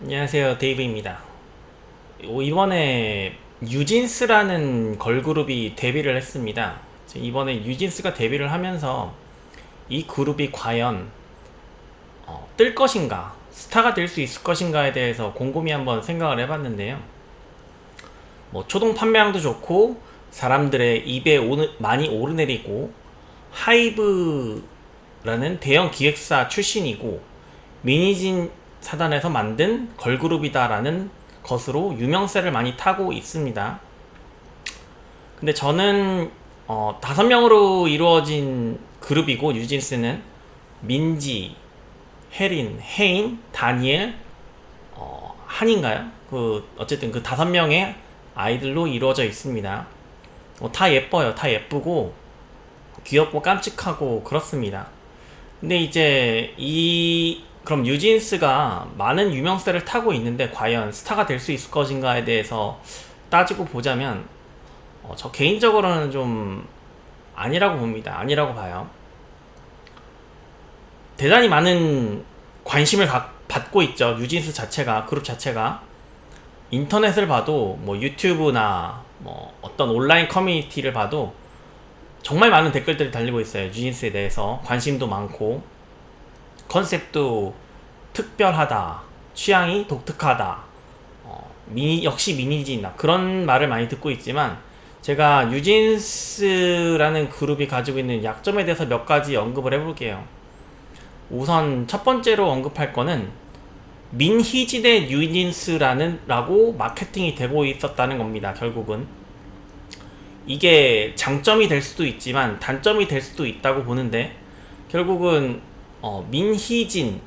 안녕하세요, 데이브입니다. 이번에 뉴진스라는 걸그룹이 데뷔를 했습니다. 이번에 뉴진스가 데뷔를 하면서 이 그룹이 과연 뜰 것인가, 스타가 될 수 있을 것인가에 대해서 곰곰이 한번 생각을 해봤는데요. 초동 판매량도 좋고 사람들의 입에 많이 오르내리고 하이브라는 대형 기획사 출신이고 미니진 사단에서 만든 걸그룹이다라는 것으로 유명세를 많이 타고 있습니다. 근데 저는 5명으로 이루어진 그룹이고, 뉴진스는 민지, 혜린, 혜인, 다니엘, 한인가요? 어쨌든 그 5명의 아이들로 이루어져 있습니다. 다 예뻐요. 다 예쁘고 귀엽고 깜찍하고 그렇습니다. 근데 이제 그럼 뉴진스가 많은 유명세를 타고 있는데 과연 스타가 될 수 있을 것인가에 대해서 따지고 보자면 저 개인적으로는 좀 아니라고 봅니다. 아니라고 봐요. 대단히 많은 관심을 받고 있죠. 뉴진스 자체가, 그룹 자체가. 인터넷을 봐도 유튜브나 어떤 온라인 커뮤니티를 봐도 정말 많은 댓글들이 달리고 있어요. 뉴진스에 대해서 관심도 많고 컨셉도 특별하다, 취향이 독특하다, 역시 미니지나 그런 말을 많이 듣고 있지만, 제가 뉴진스라는 그룹이 가지고 있는 약점에 대해서 몇 가지 언급을 해볼게요. 우선 첫 번째로 언급할 거는 민희진의 뉴진스라고 마케팅이 되고 있었다는 겁니다. 결국은 이게 장점이 될 수도 있지만 단점이 될 수도 있다고 보는데, 결국은 민희진,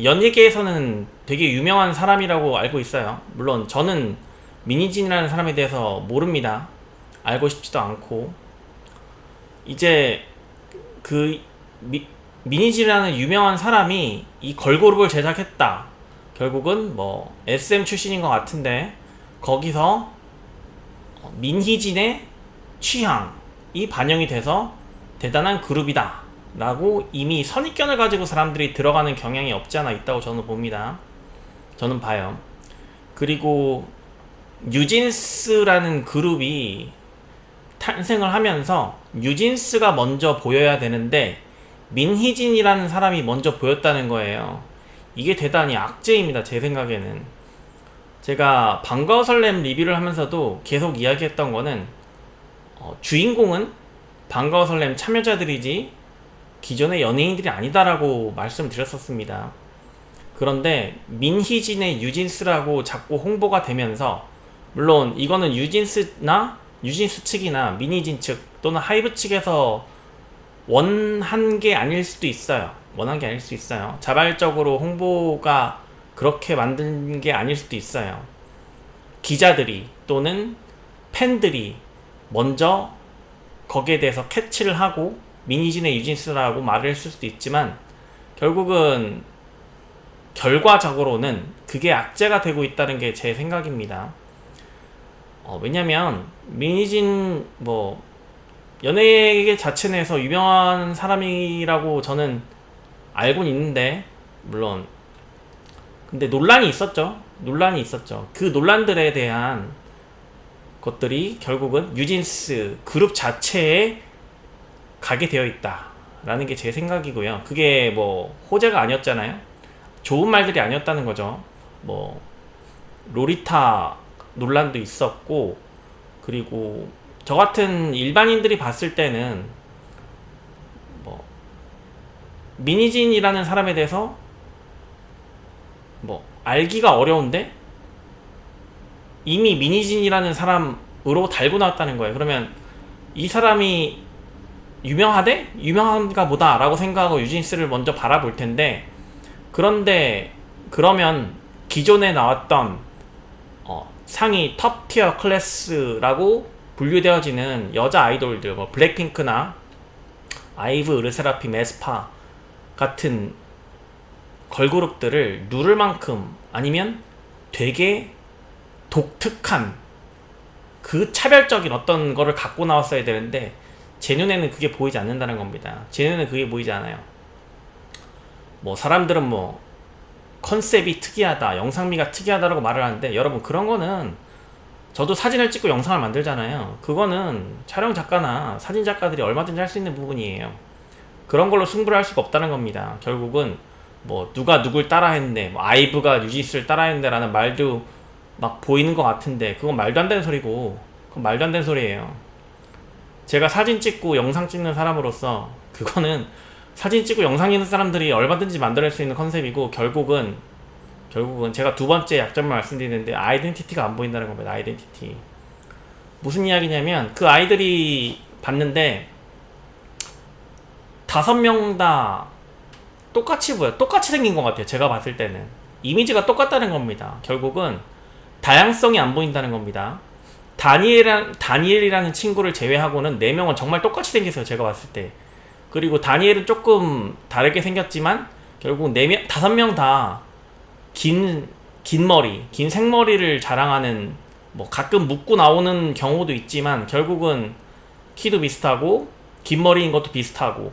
연예계에서는 되게 유명한 사람이라고 알고 있어요. 물론 저는 민희진이라는 사람에 대해서 모릅니다. 알고 싶지도 않고. 이제 그 민희진이라는 유명한 사람이 이 걸그룹을 제작했다. 결국은 SM 출신인 것 같은데, 거기서 민희진의 취향이 반영이 돼서 대단한 그룹이다 라고 이미 선입견을 가지고 사람들이 들어가는 경향이 없지 않아 있다고 저는 봅니다. 저는 봐요. 그리고 뉴진스라는 그룹이 탄생을 하면서 뉴진스가 먼저 보여야 되는데 민희진이라는 사람이 먼저 보였다는 거예요. 이게 대단히 악재입니다. 제 생각에는. 제가 반가워 설렘 리뷰를 하면서도 계속 이야기했던 거는, 주인공은 반가워 설렘 참여자들이지 기존의 연예인들이 아니다라고 말씀드렸었습니다. 그런데 민희진의 뉴진스라고 자꾸 홍보가 되면서, 물론 이거는 뉴진스 측이나 미니진 측 또는 하이브 측에서 원한 게 아닐 수도 있어요. 원한 게 아닐 수 있어요. 자발적으로 홍보가 그렇게 만든 게 아닐 수도 있어요. 기자들이 또는 팬들이 먼저 거기에 대해서 캐치를 하고 미니진의 뉴진스라고 말을 했을 수도 있지만, 결국은 결과적으로는 그게 악재가 되고 있다는 게 제 생각입니다. 왜냐면 미니진 연예계 자체 내에서 유명한 사람이라고 저는 알고는 있는데, 물론 근데 논란이 있었죠. 그 논란들에 대한 것들이 결국은 뉴진스 그룹 자체에 가게 되어 있다라는 게 제 생각이고요. 그게 호재가 아니었잖아요. 좋은 말들이 아니었다는 거죠. 로리타 논란도 있었고, 그리고 저 같은 일반인들이 봤을 때는 미니진이라는 사람에 대해서 알기가 어려운데 이미 미니진이라는 사람으로 달고 나왔다는 거예요. 그러면 이 사람이 유명하대? 유명한가 보다 라고 생각하고 뉴진스를 먼저 바라볼 텐데, 그러면 기존에 나왔던 상위 톱티어 클래스라고 분류되어지는 여자 아이돌들, 블랙핑크나 아이브, 르세라핌, 에스파 같은 걸그룹들을 누를 만큼, 아니면 되게 독특한 그 차별적인 어떤 거를 갖고 나왔어야 되는데, 제 눈에는 그게 보이지 않는다는 겁니다. 제 눈에는 그게 보이지 않아요. 사람들은 컨셉이 특이하다, 영상미가 특이하다라고 말을 하는데, 여러분 그런 거는 저도 사진을 찍고 영상을 만들잖아요. 그거는 촬영 작가나 사진 작가들이 얼마든지 할 수 있는 부분이에요. 그런 걸로 승부를 할 수가 없다는 겁니다. 결국은 뭐 누가 누굴 따라했네, 뭐 아이브가 뉴진스를 따라했네 라는 말도 막 보이는 것 같은데, 그건 말도 안 되는 소리고, 그건 말도 안 되는 소리예요. 제가 사진 찍고 영상 찍는 사람으로서 그거는 사진 찍고 영상 찍는 사람들이 얼마든지 만들어낼 수 있는 컨셉이고, 결국은 제가 두 번째 약점을 말씀드리는데, 아이덴티티가 안 보인다는 겁니다. 아이덴티티. 무슨 이야기냐면, 그 아이들이 봤는데 5명 다 똑같이 보여. 똑같이 생긴 것 같아요. 제가 봤을 때는 이미지가 똑같다는 겁니다. 결국은 다양성이 안 보인다는 겁니다. 다니엘이라는 친구를 제외하고는 4명은 정말 똑같이 생겼어요. 제가 봤을 때. 그리고 다니엘은 조금 다르게 생겼지만 결국 5명 다 긴 머리, 긴 생머리를 자랑하는, 뭐 가끔 묶고 나오는 경우도 있지만 결국은 키도 비슷하고 긴 머리인 것도 비슷하고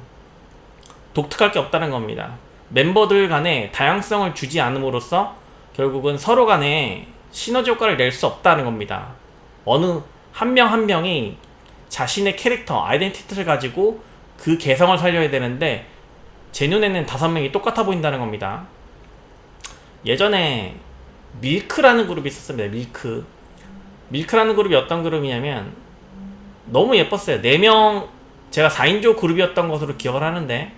독특할 게 없다는 겁니다. 멤버들 간에 다양성을 주지 않음으로써 결국은 서로 간에 시너지 효과를 낼 수 없다는 겁니다. 어느 한 명 한 명이 자신의 캐릭터, 아이덴티티를 가지고 그 개성을 살려야 되는데, 제 눈에는 5명이 똑같아 보인다는 겁니다. 예전에 밀크라는 그룹이 있었습니다. 밀크라는 그룹이 어떤 그룹이냐면 너무 예뻤어요. 4명, 제가 4인조 그룹이었던 것으로 기억을 하는데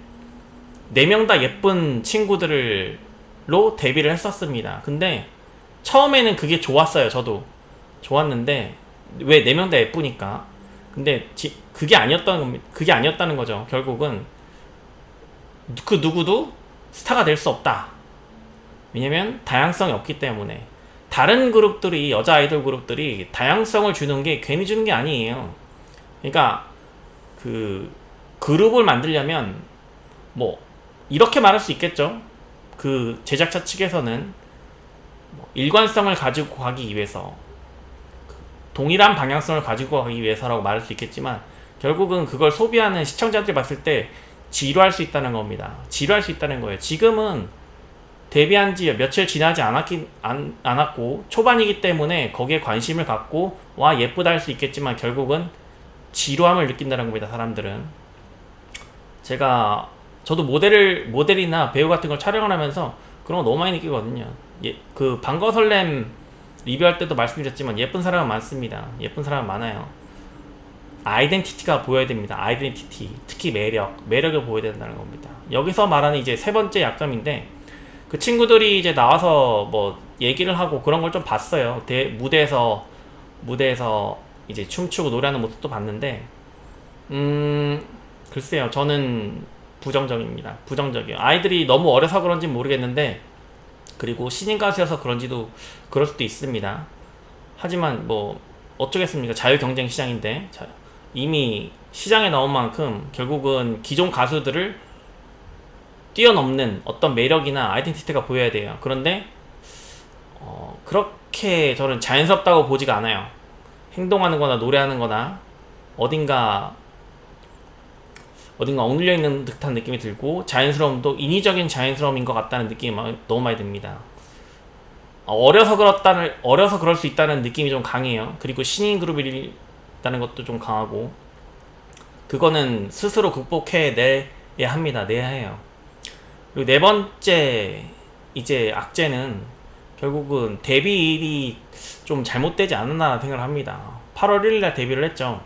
4명 다 예쁜 친구들로 데뷔를 했었습니다. 근데 처음에는 그게 좋았어요. 저도 좋았는데, 왜 4명 다 예쁘니까. 근데 그게 아니었다는 거죠. 결국은 그 누구도 스타가 될 수 없다. 왜냐면 다양성이 없기 때문에. 다른 그룹들이, 여자 아이돌 그룹들이 다양성을 주는 게 괜히 주는 게 아니에요. 그러니까 그 그룹을 만들려면 뭐 이렇게 말할 수 있겠죠. 그 제작자 측에서는 뭐 일관성을 가지고 가기 위해서, 동일한 방향성을 가지고 가기 위해서라고 말할 수 있겠지만, 결국은 그걸 소비하는 시청자들이 봤을 때 지루할 수 있다는 겁니다. 지루할 수 있다는 거예요. 지금은 데뷔한 지 며칠 지나지 않았고 초반이기 때문에 거기에 관심을 갖고 와 예쁘다 할 수 있겠지만 결국은 지루함을 느낀다는 겁니다. 사람들은. 저도 모델이나 배우 같은 걸 촬영을 하면서 그런 거 너무 많이 느끼거든요. 그 방거설렘 리뷰할 때도 말씀드렸지만 예쁜 사람은 많습니다. 예쁜 사람은 많아요. 아이덴티티가 보여야 됩니다. 아이덴티티, 특히 매력을 보여야 된다는 겁니다. 여기서 말하는 이제 3번째 약점인데, 그 친구들이 이제 나와서 뭐 얘기를 하고 그런 걸 좀 봤어요. 무대에서 이제 춤추고 노래하는 모습도 봤는데, 글쎄요, 저는 부정적입니다. 부정적이에요. 아이들이 너무 어려서 그런지 모르겠는데, 그리고 신인 가수여서 그런지도 그럴 수도 있습니다. 하지만 뭐 어쩌겠습니까? 자유 경쟁 시장인데, 이미 시장에 나온 만큼 결국은 기존 가수들을 뛰어넘는 어떤 매력이나 아이덴티티가 보여야 돼요. 그런데 그렇게 저는 자연스럽다고 보지가 않아요. 행동하는 거나 노래하는 거나 어딘가 억눌려 있는 듯한 느낌이 들고, 자연스러움도 인위적인 자연스러움인 것 같다는 느낌이 너무 많이 듭니다. 어려서 그럴 수 있다는 느낌이 좀 강해요. 그리고 신인 그룹이라는 것도 좀 강하고, 그거는 스스로 극복해내야 합니다. 내야 해요. 그리고 4번째 이제 악재는 결국은 데뷔일이 좀 잘못되지 않았나 생각을 합니다. 8월 1일날 데뷔를 했죠.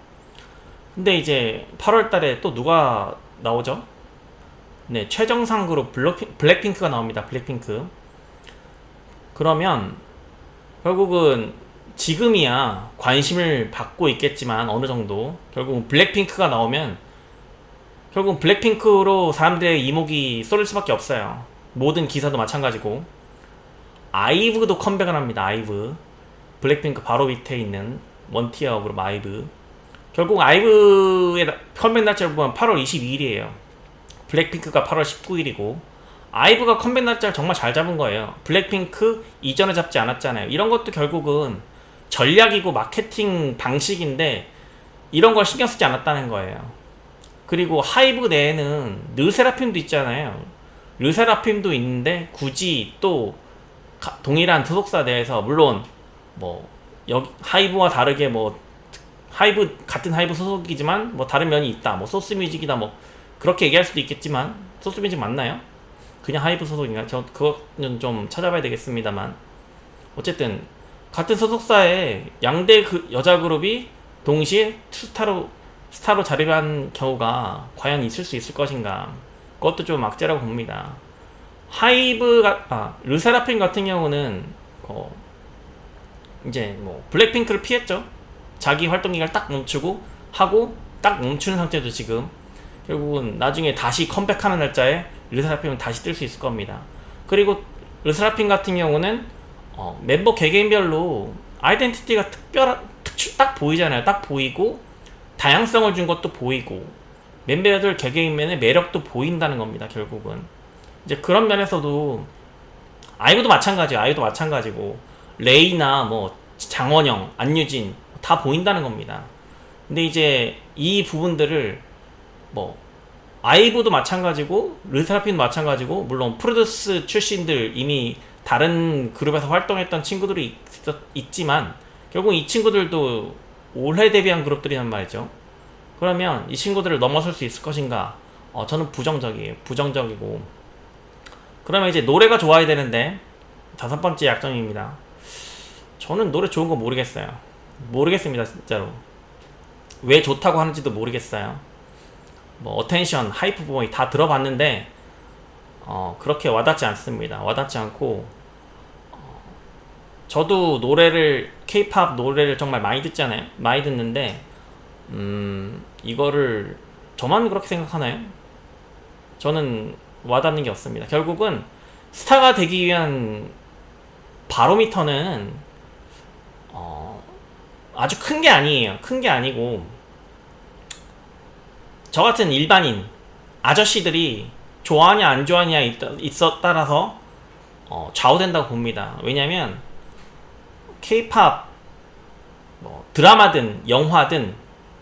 근데 이제 8월달에 또 누가 나오죠? 네, 최정상 그룹 블랙핑크가 나옵니다. 블랙핑크. 그러면 결국은 지금이야 관심을 받고 있겠지만 어느 정도, 결국은 블랙핑크가 나오면 결국은 블랙핑크로 사람들의 이목이 쏠릴 수밖에 없어요. 모든 기사도 마찬가지고. 아이브도 컴백을 합니다. 아이브. 블랙핑크 바로 밑에 있는 원티어 그룹 아이브. 결국 아이브의 컴백 날짜를 보면 8월 22일이에요. 블랙핑크가 8월 19일이고, 아이브가 컴백 날짜를 정말 잘 잡은 거예요. 블랙핑크 이전에 잡지 않았잖아요. 이런 것도 결국은 전략이고 마케팅 방식인데 이런 걸 신경 쓰지 않았다는 거예요. 그리고 하이브 내에는 르세라핌도 있잖아요. 르세라핌도 있는데 굳이 또 동일한 소속사 내에서 물론 뭐 여기 하이브와 다르게 뭐 하이브 같은 하이브 소속이지만 뭐 다른 면이 있다. 뭐 소스뮤직이다 뭐 그렇게 얘기할 수도 있겠지만 소스뮤직 맞나요? 그냥 하이브 소속인가? 저 그거는 좀 찾아봐야 되겠습니다만 어쨌든 같은 소속사에 양대 그 여자 그룹이 동시에 스타로 자리한 경우가 과연 있을 수 있을 것인가? 그것도 좀 악재라고 봅니다. 르세라핌 같은 경우는 이제 뭐 블랙핑크를 피했죠. 자기 활동 기간을 딱 멈추고 하고 딱 멈추는 상태도 지금 결국은 나중에 다시 컴백하는 날짜에 르세라핌은 다시 뜰 수 있을 겁니다. 그리고 르세라핌 같은 경우는 멤버 개개인별로 아이덴티티가 딱 보이잖아요. 딱 보이고 다양성을 준 것도 보이고 멤버들 개개인면의 매력도 보인다는 겁니다. 결국은 이제 그런 면에서도 아이브도 마찬가지예요. 아이브도 마찬가지고 레이나 뭐 장원영, 안유진 다 보인다는 겁니다. 근데 이제 이 부분들을 뭐 아이브도 마찬가지고 르세라핌도 마찬가지고 물론 프로듀스 출신들 이미 다른 그룹에서 활동했던 친구들이 있지만 결국 이 친구들도 올해 데뷔한 그룹들이란 말이죠. 그러면 이 친구들을 넘어설 수 있을 것인가? 저는 부정적이고 그러면 이제 노래가 좋아야 되는데 다섯 번째 약점입니다. 저는 노래 좋은 거 모르겠습니다 진짜로. 왜 좋다고 하는지도 모르겠어요. 뭐 어텐션, 하이프 보이 다 들어봤는데 그렇게 와닿지 않습니다. 와닿지 않고 저도 K-팝 노래를 정말 많이 듣잖아요. 많이 듣는데 이거를 저만 그렇게 생각하나요? 저는 와닿는 게 없습니다. 결국은 스타가 되기 위한 바로미터는 아주 큰 게 아니에요. 큰 게 아니고 저 같은 일반인 아저씨들이 좋아하냐 안 좋아하냐 따라서 좌우된다고 봅니다. 왜냐면 K-팝 뭐 드라마든 영화든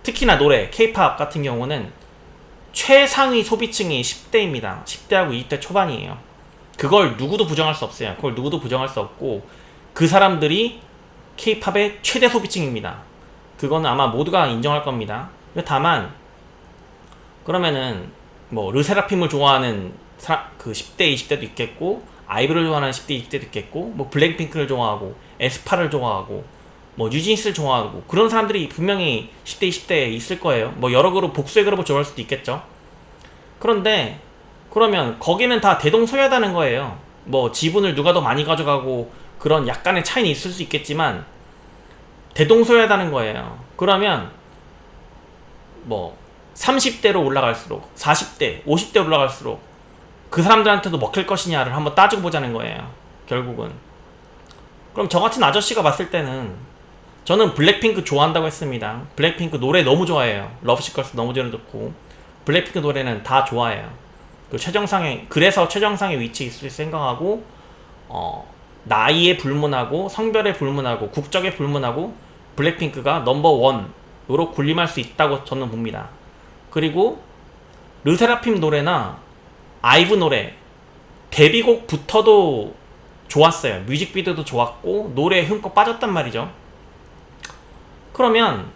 특히나 노래 K-팝 같은 경우는 최상위 소비층이 10대입니다. 10대하고 20대 초반이에요. 그걸 누구도 부정할 수 없어요. 그걸 누구도 부정할 수 없고 그 사람들이 K-팝의 최대 소비층입니다. 그거는 아마 모두가 인정할 겁니다. 다만 그러면은 뭐 르세라핌을 좋아하는 그 10대 20대도 있겠고 아이브를 좋아하는 10대 20대도 있겠고 뭐 블랙핑크를 좋아하고 에스파를 좋아하고 뭐 뉴진스를 좋아하고 그런 사람들이 분명히 10대 20대에 있을 거예요. 뭐 여러 그룹 복수의 그룹을 좋아할 수도 있겠죠. 그런데 그러면 거기는 다 대동소이하다는 거예요. 뭐 지분을 누가 더 많이 가져가고 그런 약간의 차이는 있을 수 있겠지만 대동소이하다는 거예요. 그러면 뭐 30대로 올라갈수록 40대, 50대 올라갈수록 그 사람들한테도 먹힐 것이냐를 한번 따지고 보자는 거예요. 결국은. 그럼 저 같은 아저씨가 봤을 때는 저는 블랙핑크 좋아한다고 했습니다. 블랙핑크 노래 너무 좋아해요. 러브시컬스 너무 좋고 블랙핑크 노래는 다 좋아해요. 그래서 최정상의 위치에 있을 생각하고 나이에 불문하고 성별에 불문하고 국적에 불문하고 블랙핑크가 넘버원으로 군림할 수 있다고 저는 봅니다. 그리고 르세라핌 노래나 아이브 노래 데뷔곡부터도 좋았어요. 뮤직비디오도 좋았고 노래에 흠뻑 빠졌단 말이죠. 그러면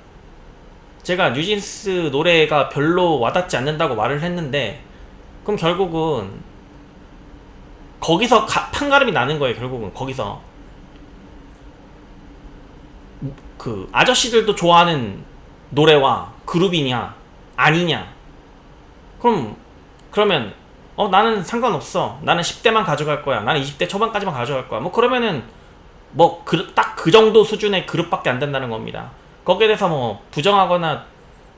제가 뉴진스 노래가 별로 와닿지 않는다고 말을 했는데 그럼 결국은 거기서 판가름이 나는 거예요. 결국은 거기서 그 아저씨들도 좋아하는 노래와 그룹이냐 아니냐. 그러면 나는 상관없어. 나는 10대만 가져갈 거야. 나는 20대 초반까지만 가져갈 거야. 뭐 그러면은 뭐 딱 그 정도 수준의 그룹밖에 안 된다는 겁니다. 거기에 대해서 뭐 부정하거나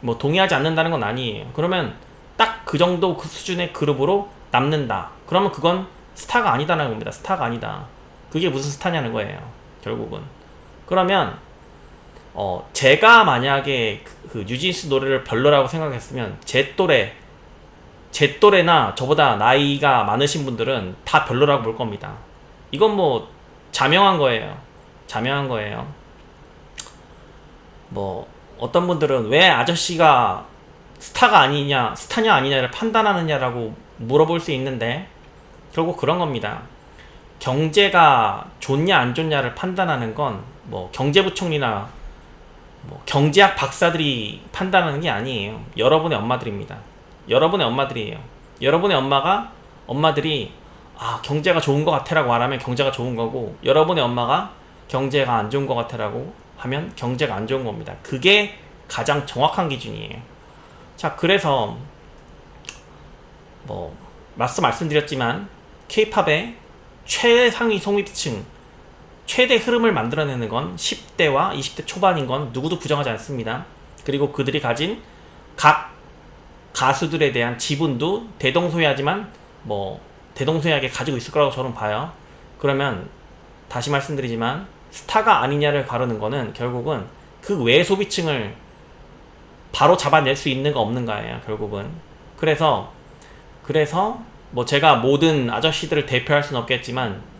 뭐 동의하지 않는다는 건 아니에요. 그러면 딱 그 정도 그 수준의 그룹으로 남는다. 그러면 그건 스타가 아니다라는 겁니다. 스타가 아니다. 그게 무슨 스타냐는 거예요. 결국은. 그러면 제가 만약에 그 뉴진스 노래를 별로라고 생각했으면 제 또래나 저보다 나이가 많으신 분들은 다 별로라고 볼 겁니다. 이건 뭐 자명한 거예요. 뭐 어떤 분들은 왜 아저씨가 스타냐 아니냐를 판단하느냐라고 물어볼 수 있는데 결국 그런 겁니다. 경제가 좋냐 안 좋냐를 판단하는 건 뭐 경제부총리나 뭐 경제학 박사들이 판단하는 게 아니에요. 여러분의 엄마들입니다. 여러분의 엄마들이에요. 여러분의 엄마들이 경제가 좋은 것 같아라고 말하면 경제가 좋은 거고, 여러분의 엄마가 경제가 안 좋은 것 같아라고 하면 경제가 안 좋은 겁니다. 그게 가장 정확한 기준이에요. 자, 그래서 뭐 말씀드렸지만 K-팝의 최상위 소비층, 최대 흐름을 만들어내는 건 10대와 20대 초반인 건 누구도 부정하지 않습니다. 그리고 그들이 가진 각 가수들에 대한 지분도 대동소이하지만 뭐 대동소이하게 가지고 있을 거라고 저는 봐요. 그러면 다시 말씀드리지만 스타가 아니냐를 가르는 거는 결국은 그 외 소비층을 바로 잡아낼 수 있는가 없는가예요. 결국은. 그래서 뭐 제가 모든 아저씨들을 대표할 수는 없겠지만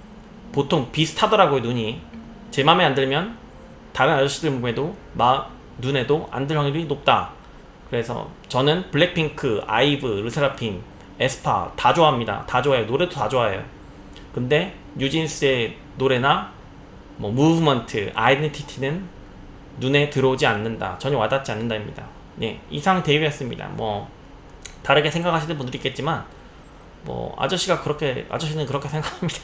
보통 비슷하더라고요. 눈이 제 맘에 안 들면 다른 아저씨들 눈에도 안 들 확률이 높다. 그래서 저는 블랙핑크, 아이브, 르세라핌, 에스파 다 좋아합니다. 다 좋아해요. 노래도 다 좋아해요. 근데 뉴진스의 노래나 뭐 무브먼트, 아이덴티티는 눈에 들어오지 않는다. 전혀 와닿지 않는다입니다. 네, 이상 데이비였습니다. 뭐 다르게 생각하시는 분들이 있겠지만 뭐 아저씨는 그렇게 생각합니다.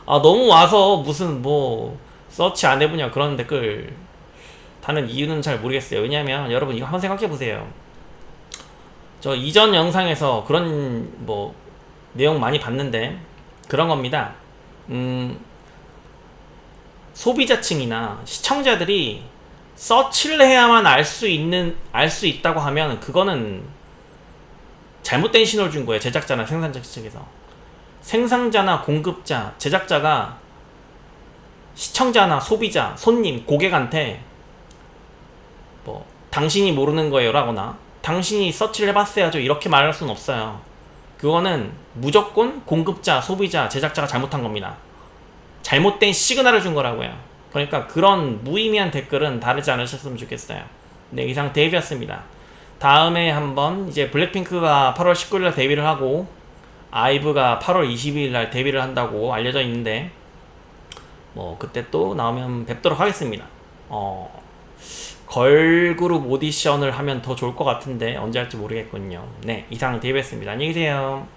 너무 와서 무슨 뭐 서치 안 해보냐 그런 댓글 다는 이유는 잘 모르겠어요. 왜냐면 여러분 이거 한번 생각해 보세요. 저 이전 영상에서 그런 뭐 내용 많이 봤는데 그런 겁니다. 소비자층이나 시청자들이 서치를 해야만 알 수 있다고 하면 그거는 잘못된 신호를 준 거예요. 제작자나 생산자 측에서. 생산자나 공급자, 제작자가 시청자나 소비자, 손님, 고객한테 뭐 당신이 모르는 거예요 라거나 당신이 서치를 해봤어야죠 이렇게 말할 수는 없어요. 그거는 무조건 공급자, 소비자, 제작자가 잘못한 겁니다. 잘못된 시그널을 준 거라고요. 그러니까 그런 무의미한 댓글은 다르지 않으셨으면 좋겠어요. 네, 이상 데이비였습니다. 다음에 한번 이제 블랙핑크가 8월 19일날 데뷔를 하고 아이브가 8월 22일날 데뷔를 한다고 알려져 있는데 뭐 그때 또 나오면 뵙도록 하겠습니다. 걸그룹 오디션을 하면 더 좋을 것 같은데 언제 할지 모르겠군요. 네, 이상 데이비였습니다. 안녕히 계세요.